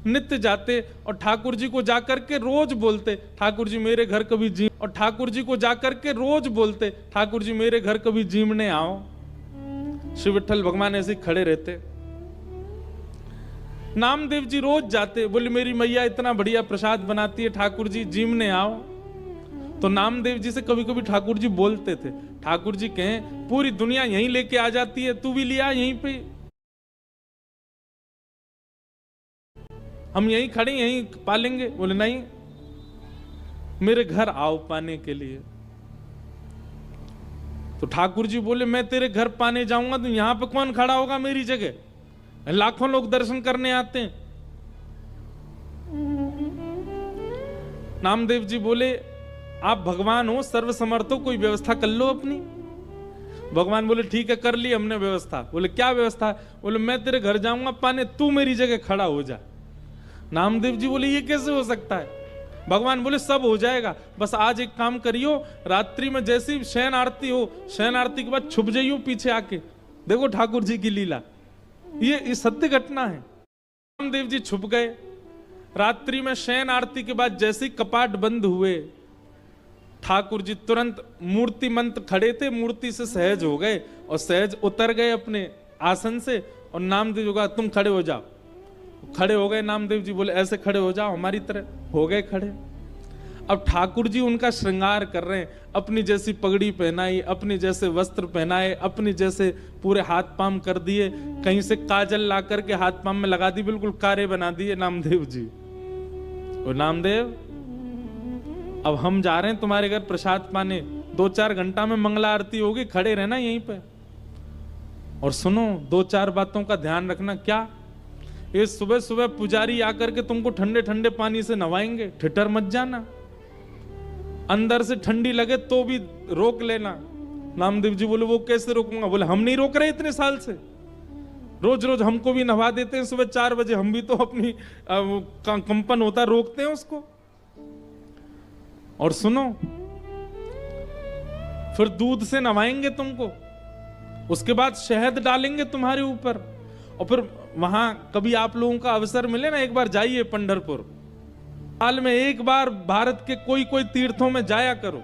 नित्य जाते और ठाकुर जी को जाकर के रोज बोलते, ठाकुर जी मेरे घर कभी जी, और ठाकुर जी को जाकर के रोज बोलते, ठाकुर जी मेरे घर कभी जीमने आओ। श्री विठ्ठल भगवान ऐसे खड़े रहते। नामदेव जी रोज जाते, बोले मेरी मैया इतना बढ़िया प्रसाद बनाती है, ठाकुर जी जीमने आओ। तो नामदेव जी से कभी कभी ठाकुर जी बोलते थे, ठाकुर जी कहें पूरी दुनिया यहीं लेके आ जाती है, तू भी लिया यहीं पे, हम यहीं खड़े यहीं पालेंगे। बोले नहीं, मेरे घर आओ पाने के लिए। तो ठाकुर जी बोले मैं तेरे घर पाने जाऊंगा तो यहां पे कौन खड़ा होगा मेरी जगह, लाखों लोग दर्शन करने आते हैं। नामदेव जी बोले आप भगवान हो, सर्वसमर्थ हो, कोई व्यवस्था कर लो अपनी। भगवान बोले ठीक है कर ली हमने व्यवस्था। बोले क्या व्यवस्था? बोले मैं तेरे घर जाऊंगा पाने, तू मेरी जगह खड़ा हो जा। नामदेव जी बोले ये कैसे हो सकता है? भगवान बोले सब हो जाएगा, बस आज एक काम करियो, रात्रि में जैसी शयन आरती हो, शयन आरती के बाद छुप जाइयो पीछे आके, देखो ठाकुर जी की लीला। ये सत्य घटना है। नामदेव जी छुप गए। रात्रि में शयन आरती के बाद जैसे ही कपाट बंद हुए, ठाकुर जी तुरंत मूर्तिमंत खड़े थे, मूर्ति से सहज हो गए और सहज उतर गए अपने आसन से। और नामदेव जी कहा तुम खड़े हो जाओ। खड़े हो गए। नामदेव जी बोले ऐसे खड़े हो जाओ हमारी तरह। हो गए खड़े। अब ठाकुर जी उनका श्रृंगार कर रहे हैं, अपनी जैसी पगड़ी पहनाई, अपने जैसे वस्त्र पहनाए, अपने जैसे पूरे हाथ पाम कर दिए, कहीं से काजल ला करके हाथ पाम में लगा दी, बिल्कुल कारे बना दिए नामदेव जी। और नामदेव अब हम जा रहे हैं तुम्हारे घर प्रसाद पाने, 2-4 घंटा में मंगला आरती होगी, खड़े रहना यहीं पे। और सुनो 2-4 बातों का ध्यान रखना। क्या? ये सुबह सुबह पुजारी आकर के तुमको ठंडे ठंडे पानी से नवाएंगे, ठिठर मत जाना, अंदर से ठंडी लगे तो भी रोक लेना। नामदेव जी बोले वो कैसे रोकूंगा? बोले हम नहीं रोक रहे इतने साल से, रोज रोज हमको भी नवा देते हैं सुबह 4 बजे, हम भी तो अपनी कंपन होता रोकते हैं उसको। और सुनो फिर दूध से नवाएंगे तुमको, उसके बाद शहद डालेंगे तुम्हारे ऊपर, और फिर वहां कभी आप लोगों का अवसर मिले ना, एक बार जाइए पंढरपुर, साल में एक बार भारत के कोई कोई तीर्थों में जाया करो,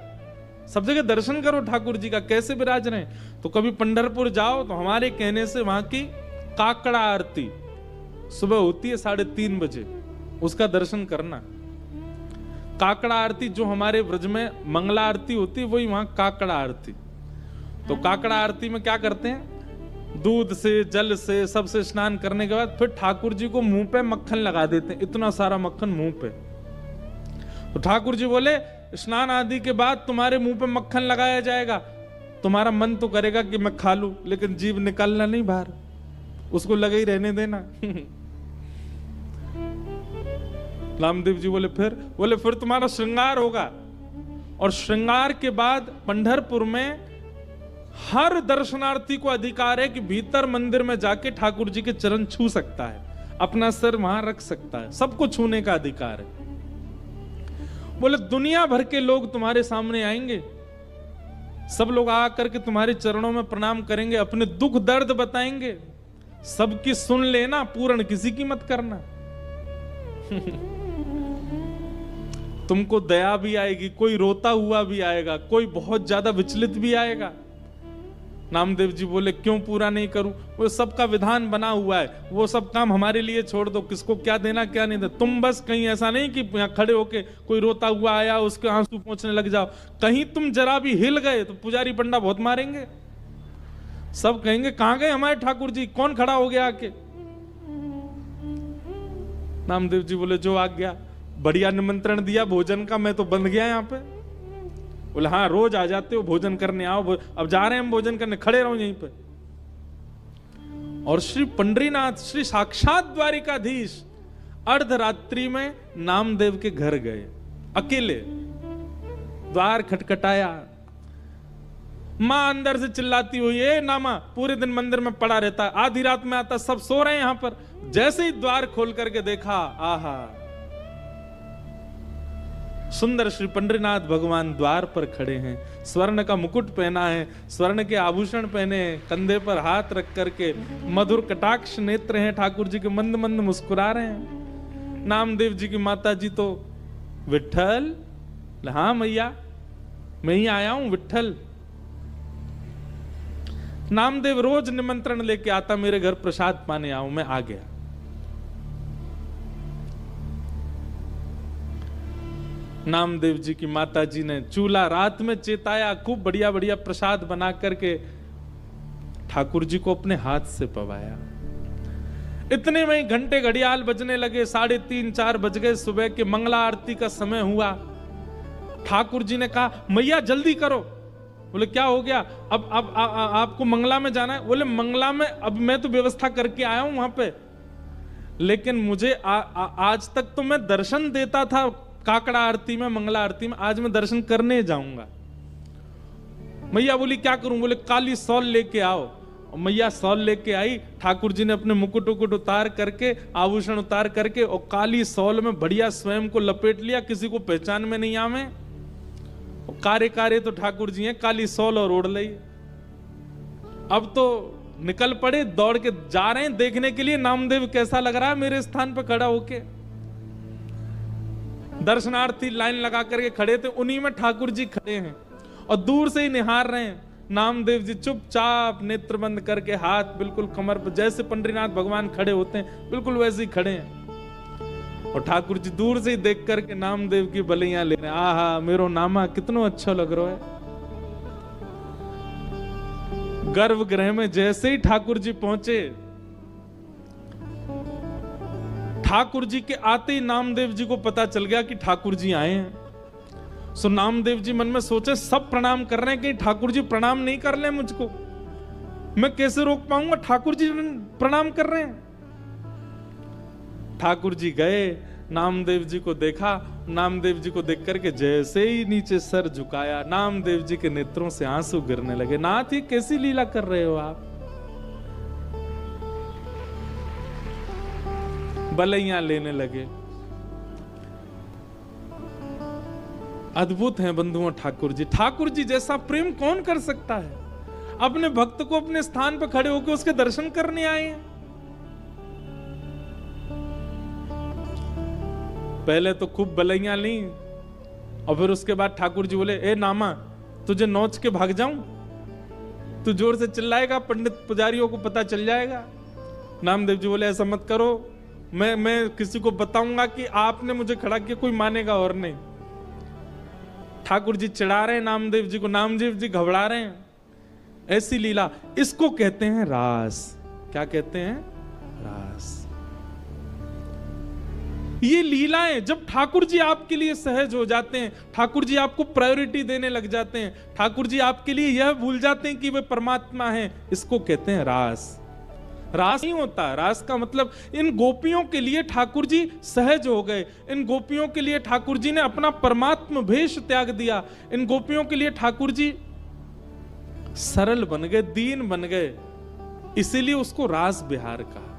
सब जगह दर्शन करो ठाकुर जी का कैसे विराज रहे हैं। तो कभी पंढरपुर जाओ तो हमारे कहने से वहां की काकड़ा आरती सुबह होती है 3:30 बजे, उसका दर्शन करना। काकड़ा आरती जो हमारे ब्रज में मंगला आरती होती है, वही वहां काकड़ा आरती। तो काकड़ा आरती में क्या करते हैं, दूध से जल से सबसे स्नान करने के बाद फिर ठाकुर जी को मुंह पे मक्खन लगा देते हैं, इतना सारा मक्खन मुंह पे। तो ठाकुर जी बोले स्नान आदि के बाद तुम्हारे मुंह पे मक्खन लगाया जाएगा, तुम्हारा मन तो करेगा कि मैं खा लूं, लेकिन जीभ निकालना नहीं बाहर, उसको लगे ही रहने देना। नामदेव जी बोले फिर तुम्हारा श्रृंगार होगा। और श्रृंगार के बाद पंढरपुर में हर दर्शनार्थी को अधिकार है कि भीतर मंदिर में जाके ठाकुर जी के चरण छू सकता है, अपना सिर वहां रख सकता है, सबको छूने का अधिकार है। बोले दुनिया भर के लोग तुम्हारे सामने आएंगे, सब लोग आकर के तुम्हारे चरणों में प्रणाम करेंगे, अपने दुख दर्द बताएंगे, सबकी सुन लेना, पूर्ण किसी की मत करना। तुमको दया भी आएगी, कोई रोता हुआ भी आएगा, कोई बहुत ज्यादा विचलित भी आएगा। नामदेव जी बोले क्यों पूरा नहीं करूं? वो सबका विधान बना हुआ है, वो सब काम हमारे लिए छोड़ दो, किसको क्या देना क्या नहीं देना। तुम बस कहीं ऐसा नहीं कि यहाँ खड़े होके कोई रोता हुआ आया उसके आंसू पोंछने लग जाओ, कहीं तुम जरा भी हिल गए तो पुजारी पंडा बहुत मारेंगे, सब कहेंगे कहां गए हमारे ठाकुर जी, कौन खड़ा हो गया आके। नामदेव जी बोले जो आ गया, बढ़िया निमंत्रण दिया भोजन का, मैं तो बंध गया यहाँ पे। बोले हाँ रोज आ जाते हो भोजन करने, आओ, अब जा रहे हैं हम भोजन करने, खड़े रहो यहीं पे। और श्री पंडरीनाथ श्री साक्षात द्वारिकाधीश अर्धरात्रि में नामदेव के घर गए, अकेले, द्वार खटखटाया, मां अंदर से चिल्लाती हुई ए नामा, पूरे दिन मंदिर में पड़ा रहता है, आधी रात में आता, सब सो रहे हैं यहां पर। जैसे ही द्वार खोल करके देखा, आहा, सुंदर श्री पंडरीनाथ भगवान द्वार पर खड़े हैं, स्वर्ण का मुकुट पहना है, स्वर्ण के आभूषण पहने हैं, कंधे पर हाथ रख करके मधुर कटाक्ष नेत्र हैं ठाकुर जी के, मंद मंद मुस्कुरा रहे हैं। नामदेव जी की माता जी तो विट्ठल, हाँ मैया मैं ही आया हूं विट्ठल। नामदेव रोज निमंत्रण लेके आता, मेरे घर प्रसाद पाने आओ, मैं आ गया। नामदेव जी की माता जी ने चूल्हा रात में चेताया, खूब बढ़िया बढ़िया प्रसाद बना करके ठाकुर जी को अपने हाथ से पवाया। इतने में ही घंटे घड़ियाल बजने लगे, 3:30-4 बज गए, सुबह के मंगला आरती का समय हुआ। ठाकुर जी ने कहा मैया जल्दी करो। बोले क्या हो गया? अब आपको मंगला में जाना है? बोले मंगला में अब मैं तो व्यवस्था करके आया हूं वहां पे, लेकिन मुझे आज तक तो मैं दर्शन देता था काकड़ा आरती में, मंगला आरती में, आज मैं दर्शन करने जाऊंगा। मैया बोली क्या करूं? बोले काली सौल लेके आओ। और मैया सौल लेके आई। ठाकुर जी ने अपने मुकुट उकुट उतार करके, आभूषण उतार करके, और काली सौल में बढ़िया स्वयं को लपेट लिया, किसी को पहचान में नहीं आवे। कारे कारे तो ठाकुर जी हैं, काली सौल और ओढ़ ली। अब तो निकल पड़े, दौड़ के जा रहे हैं देखने के लिए नामदेव कैसा लग रहा है मेरे स्थान पर खड़ा होके। दर्शनार्थी लाइन लगा करके खड़े थे, उन्हीं में ठाकुर जी खड़े हैं और दूर से ही निहार रहे हैं। नामदेव जी चुपचाप नेत्र बंद करके, हाथ बिल्कुल कमर पर, जैसे पंडरीनाथ भगवान खड़े होते हैं बिल्कुल वैसे ही खड़े हैं। और ठाकुर जी दूर से ही देख करके नामदेव की बलियां ले रहे हैं। आहा मेरो नामा कितना अच्छा लग रहा है। गर्भगृह में जैसे ही ठाकुर जी पहुंचे, ठाकुर जी के आते ही नामदेव जी को पता चल गया कि ठाकुर जी आए हैं। सो नामदेव जी मन में सोचे सब प्रणाम कर रहे हैं, कि ठाकुर जी प्रणाम नहीं कर ले मुझको, मैं कैसे रोक पाऊंगा? ठाकुर जी प्रणाम कर रहे हैं। ठाकुर जी गए, नामदेव जी को देखा। नामदेव जी को देख करके जैसे ही नीचे सर झुकाया, नामदेव जी के नेत्रों से आंसू गिरने लगे। नाथ ये कैसी लीला कर रहे हो आप? बलैया लेने लगे। अद्भुत हैं बंधुओं ठाकुर जी। ठाकुर जी जैसा प्रेम कौन कर सकता है? अपने भक्त को अपने स्थान पर खड़े होकर उसके दर्शन करने आए हैं। पहले तो खूब बलैया ली, और फिर उसके बाद ठाकुर जी बोले ए नामा तुझे नोच के भाग जाऊं? तू जोर से चिल्लाएगा, पंडित पुजारियों को पता चल जाएगा। नामदेव जी बोले ऐसा मत करो, मैं किसी को बताऊंगा कि आपने मुझे खड़ा किया, कोई मानेगा और नहीं। ठाकुर जी चिढ़ा रहे हैं नामदेव जी को, नामदेव जी घबरा रहे हैं। ऐसी लीला, इसको कहते हैं रास। क्या कहते हैं? रास। ये लीलाएं जब ठाकुर जी आपके लिए सहज हो जाते हैं, ठाकुर जी आपको प्रायोरिटी देने लग जाते हैं, ठाकुर जी आपके लिए यह भूल जाते हैं कि वे परमात्मा हैं, इसको कहते हैं रास। रास नहीं होता, रास का मतलब इन गोपियों के लिए ठाकुर जी सहज हो गए, इन गोपियों के लिए ठाकुर जी ने अपना परमात्म भेष त्याग दिया, इन गोपियों के लिए ठाकुर जी सरल बन गए, दीन बन गए, इसीलिए उसको रास बिहार कहा।